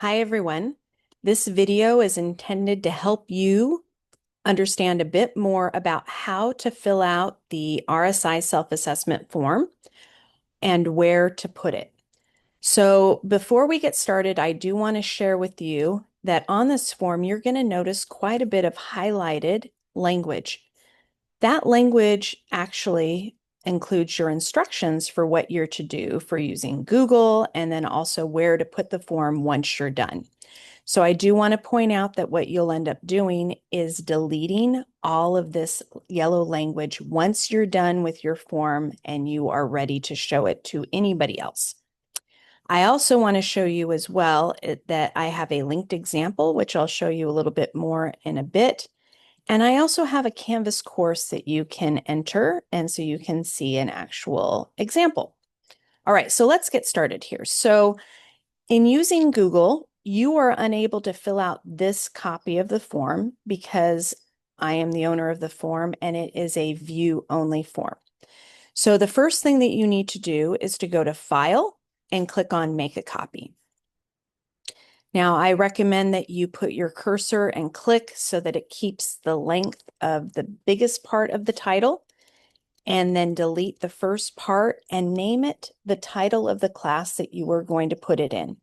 Hi, everyone. This video is intended to help you understand a bit more about how to fill out the RSI self-assessment form and where to put it. So before we get started, I do want to share with you that on this form, you're going to notice quite a bit of highlighted language. That language actually includes your instructions for what you're to do for using Google and then also where to put the form once you're done. So I do want to point out that what you'll end up doing is deleting all of this yellow language once you're done with your form and you are ready to show it to anybody else. I also want to show you as well that I have a linked example, which I'll show you a little bit more in a bit. And I also have a Canvas course that you can enter, and so you can see an actual example. All right, so let's get started here. So in using Google, you are unable to fill out this copy of the form because I am the owner of the form and it is a view-only form. So the first thing that you need to do is to go to File and click on Make a Copy. Now, I recommend that you put your cursor and click so that it keeps the length of the biggest part of the title, and then delete the first part and name it the title of the class that you are going to put it in.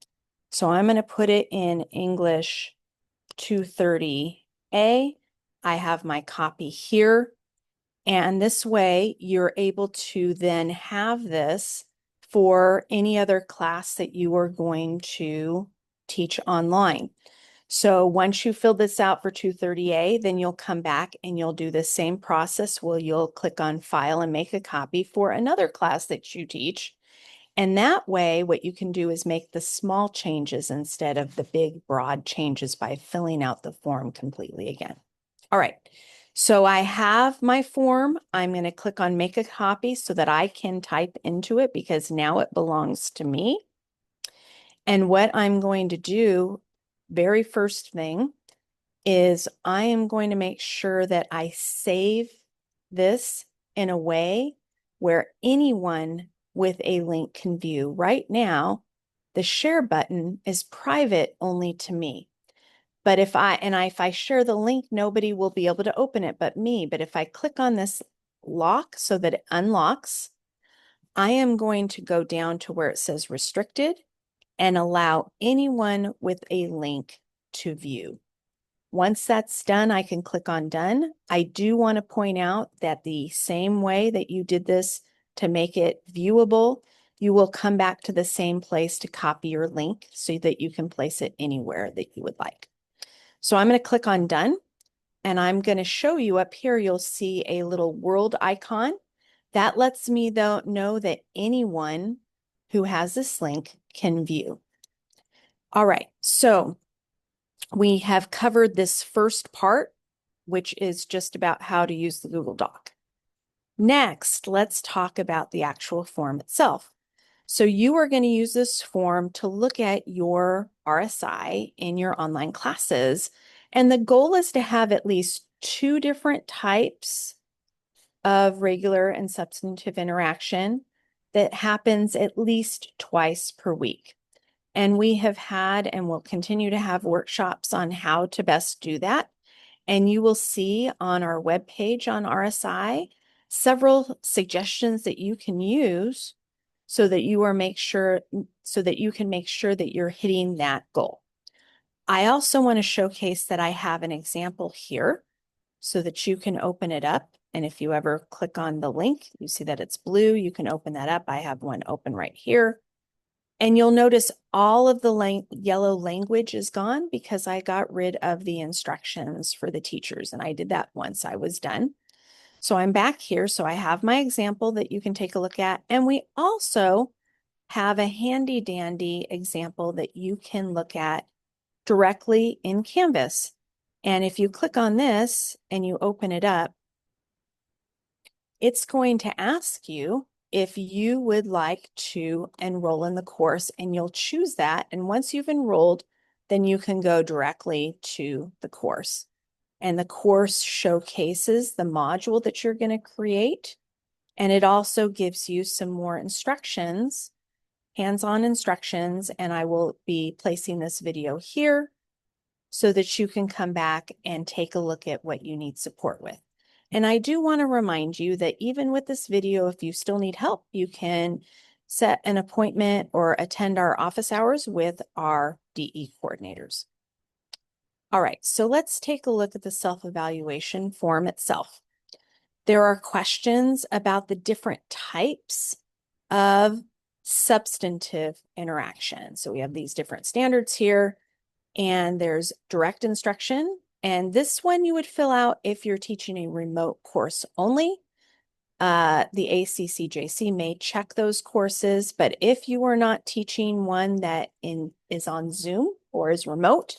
So I'm going to put it in English 230A. I have my copy here. And this way you're able to then have this for any other class that you are going to teach online. So once you fill this out for 230A, then you'll come back and you'll do the same process where you'll click on File and Make a Copy for another class that you teach. And that way, what you can do is make the small changes instead of the big, broad changes by filling out the form completely again. All right, so I have my form. I'm going to click on Make a Copy so that I can type into it because now it belongs to me. And what I'm going to do, very first thing, is I am going to make sure that I save this in a way where anyone with a link can view. Right now, the share button is private only to me. But if I share the link, nobody will be able to open it but me. But if I click on this lock so that it unlocks, I am going to go down to where it says restricted and allow anyone with a link to view. Once that's done, I can click on done. I do want to point out that the same way that you did this to make it viewable, you will come back to the same place to copy your link so that you can place it anywhere that you would like. So I'm going to click on done and I'm going to show you up here, you'll see a little world icon. That lets me know that anyone who has this link can view. All right, so we have covered this first part, which is just about how to use the Google Doc. Next, let's talk about the actual form itself. So you are going to use this form to look at your RSI in your online classes. And the goal is to have at least 2 different types of regular and substantive interaction that happens at least twice per week. And we have had and will continue to have workshops on how to best do that. And you will see on our webpage on RSI several suggestions that you can use so that you can make sure that you're hitting that goal. I also want to showcase that I have an example here so that you can open it up. And if you ever click on the link, you see that it's blue. You can open that up. I have one open right here. And you'll notice all of the yellow language is gone because I got rid of the instructions for the teachers. And I did that once I was done. So I'm back here. So I have my example that you can take a look at. And we also have a handy dandy example that you can look at directly in Canvas. And if you click on this and you open it up, it's going to ask you if you would like to enroll in the course, and you'll choose that. And once you've enrolled, then you can go directly to the course. And the course showcases the module that you're going to create. And it also gives you some more instructions hands-on instructions, and I will be placing this video here so that you can come back and take a look at what you need support with. And I do want to remind you that even with this video, if you still need help, you can set an appointment or attend our office hours with our DE coordinators. All right, so let's take a look at the self-evaluation form itself. There are questions about the different types of substantive interaction. So we have these different standards here, and there's direct instruction. And this one you would fill out if you're teaching a remote course only. The ACCJC may check those courses, but if you are not teaching one that is on Zoom or is remote,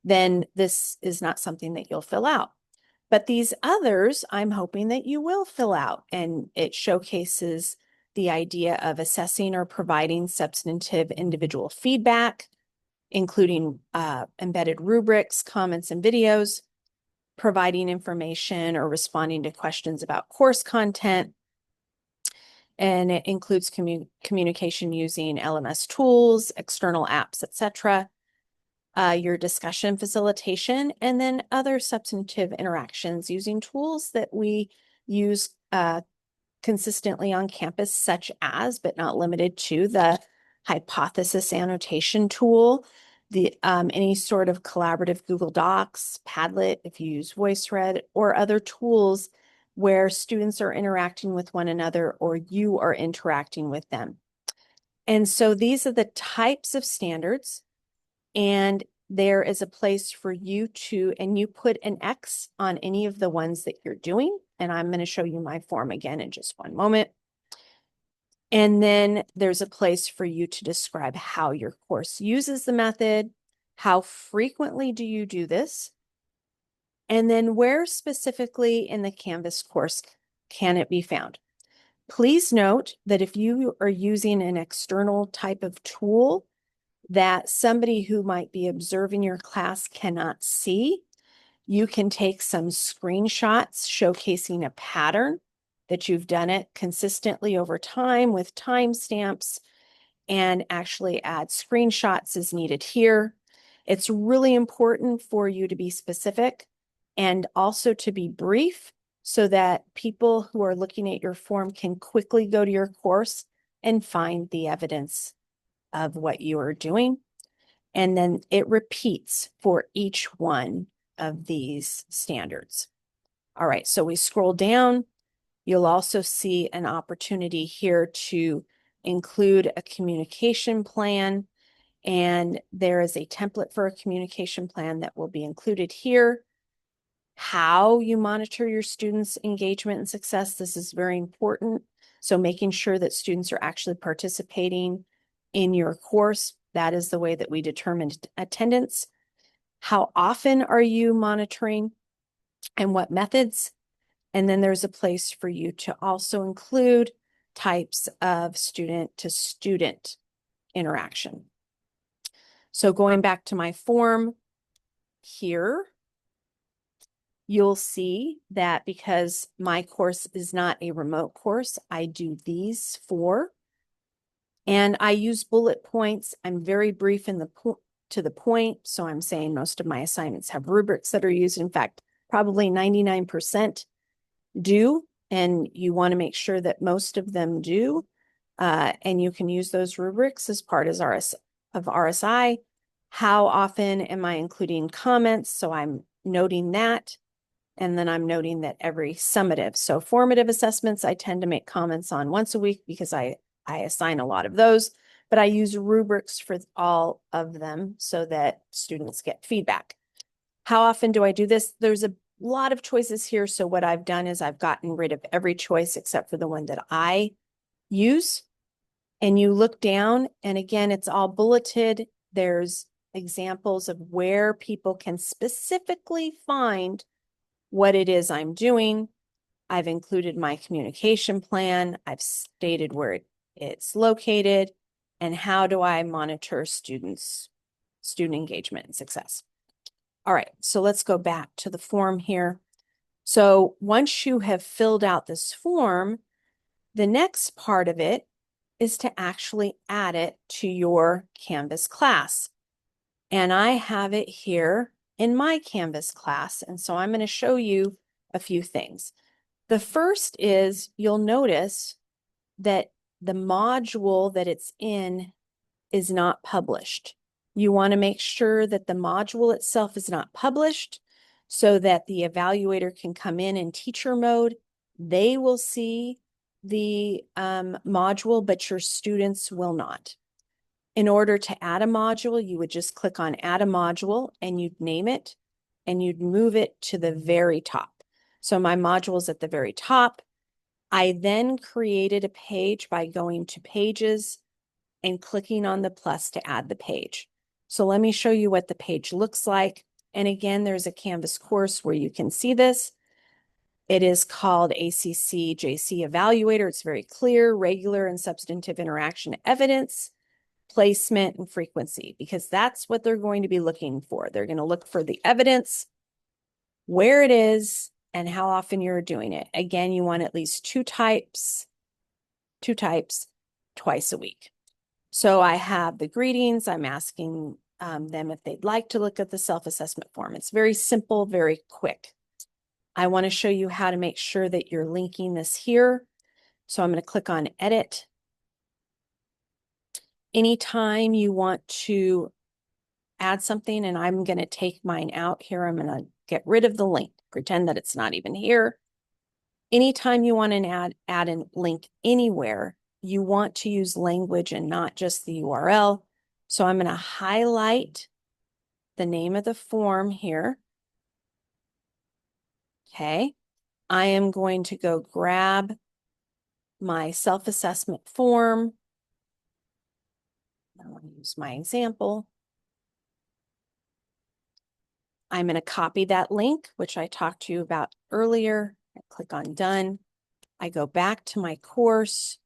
then this is not something that you'll fill out. But these others, I'm hoping that you will fill out, and it showcases the idea of assessing or providing substantive individual feedback, including embedded rubrics, comments, and videos, providing information or responding to questions about course content. And it includes communication using LMS tools, external apps, etc., your discussion facilitation, and then other substantive interactions using tools that we use consistently on campus, such as, but not limited to, the hypothesis annotation tool, the any sort of collaborative Google Docs, Padlet, if you use VoiceThread, or other tools where students are interacting with one another or you are interacting with them. And so these are the types of standards, and there is a place for you to, and you put an X on any of the ones that you're doing. And I'm going to show you my form again in just one moment. And then there's a place for you to describe how your course uses the method, how frequently do you do this, and then where specifically in the Canvas course can it be found. Please note that if you are using an external type of tool that somebody who might be observing your class cannot see, you can take some screenshots showcasing a pattern that you've done it consistently over time with timestamps, and actually add screenshots as needed here. It's really important for you to be specific and also to be brief so that people who are looking at your form can quickly go to your course and find the evidence of what you are doing. And then it repeats for each one of these standards. All right, so we scroll down. You'll also see an opportunity here to include a communication plan, and there is a template for a communication plan that will be included here. How you monitor your students' engagement and success, this is very important. So making sure that students are actually participating in your course, that is the way that we determine attendance. How often are you monitoring and what methods? And then there's a place for you to also include types of student-to-student interaction. So going back to my form here, you'll see that because my course is not a remote course, I do these four. And I use bullet points. I'm very brief in to the point. So I'm saying most of my assignments have rubrics that are used. In fact, probably 99% do, and you want to make sure that most of them do. And you can use those rubrics as part of RSI. How often am I including comments? So I'm noting that. And then I'm noting that every summative. So formative assessments, I tend to make comments on once a week because I assign a lot of those, but I use rubrics for all of them so that students get feedback. How often do I do this? There's a lot of choices here. So what I've done is I've gotten rid of every choice except for the one that I use. And you look down, and again, it's all bulleted. There's examples of where people can specifically find what it is I'm doing. I've included my communication plan. I've stated where it's located, and how do I monitor student engagement and success. All right, so let's go back to the form here. So once you have filled out this form, the next part of it is to actually add it to your Canvas class. And I have it here in my Canvas class. And so I'm going to show you a few things. The first is you'll notice that the module that it's in is not published. You want to make sure that the module itself is not published so that the evaluator can come in teacher mode. They will see the module, but your students will not. In order to add a module, you would just click on Add a Module and you'd name it and you'd move it to the very top. So my module is at the very top. I then created a page by going to Pages and clicking on the plus to add the page. So let me show you what the page looks like. And again, there's a Canvas course where you can see this. It is called ACC JC Evaluator. It's very clear, regular and substantive interaction evidence, placement, and frequency, because that's what they're going to be looking for. They're going to look for the evidence, where it is, and how often you're doing it. Again, you want at least two types twice a week. So I have the greetings. I'm asking them if they'd like to look at the self-assessment form. It's very simple, very quick. I want to show you how to make sure that you're linking this here. So I'm going to click on Edit. Anytime you want to add something, and I'm going to take mine out here, I'm going to get rid of the link, pretend that it's not even here. Anytime you want to add a link anywhere, you want to use language and not just the URL. So I'm going to highlight the name of the form here. Okay. I am going to go grab my self-assessment form. I want to use my example. I'm going to copy that link, which I talked to you about earlier. I click on Done. I go back to my course.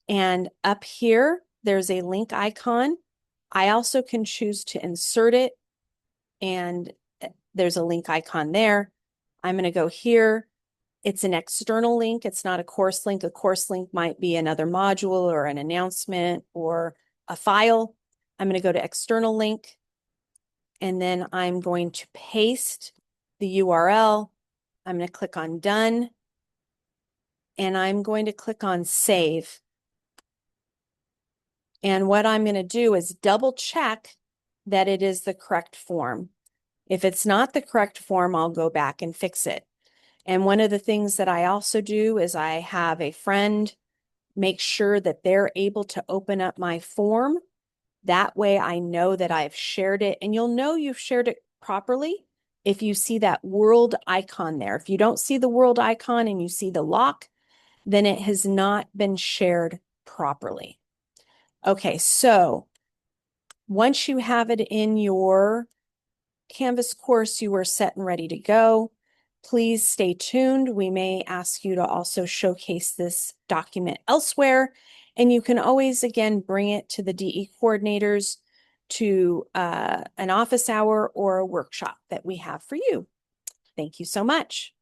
And up here, there's a link icon. I also can choose to insert it. And there's a link icon there. I'm going to go here. It's an external link. It's not a course link. A course link might be another module or an announcement or a file. I'm going to go to external link. And then I'm going to paste the URL. I'm going to click on Done. And I'm going to click on Save. And what I'm going to do is double check that it is the correct form. If it's not the correct form, I'll go back and fix it. And one of the things that I also do is I have a friend make sure that they're able to open up my form. That way I know that I've shared it, and you'll know you've shared it properly if you see that world icon there. If you don't see the world icon and you see the lock, then it has not been shared properly. Okay, so once you have it in your Canvas course, you are set and ready to go. Please stay tuned. We may ask you to also showcase this document elsewhere, and you can always, again, bring it to the DE coordinators to an office hour or a workshop that we have for you. Thank you so much.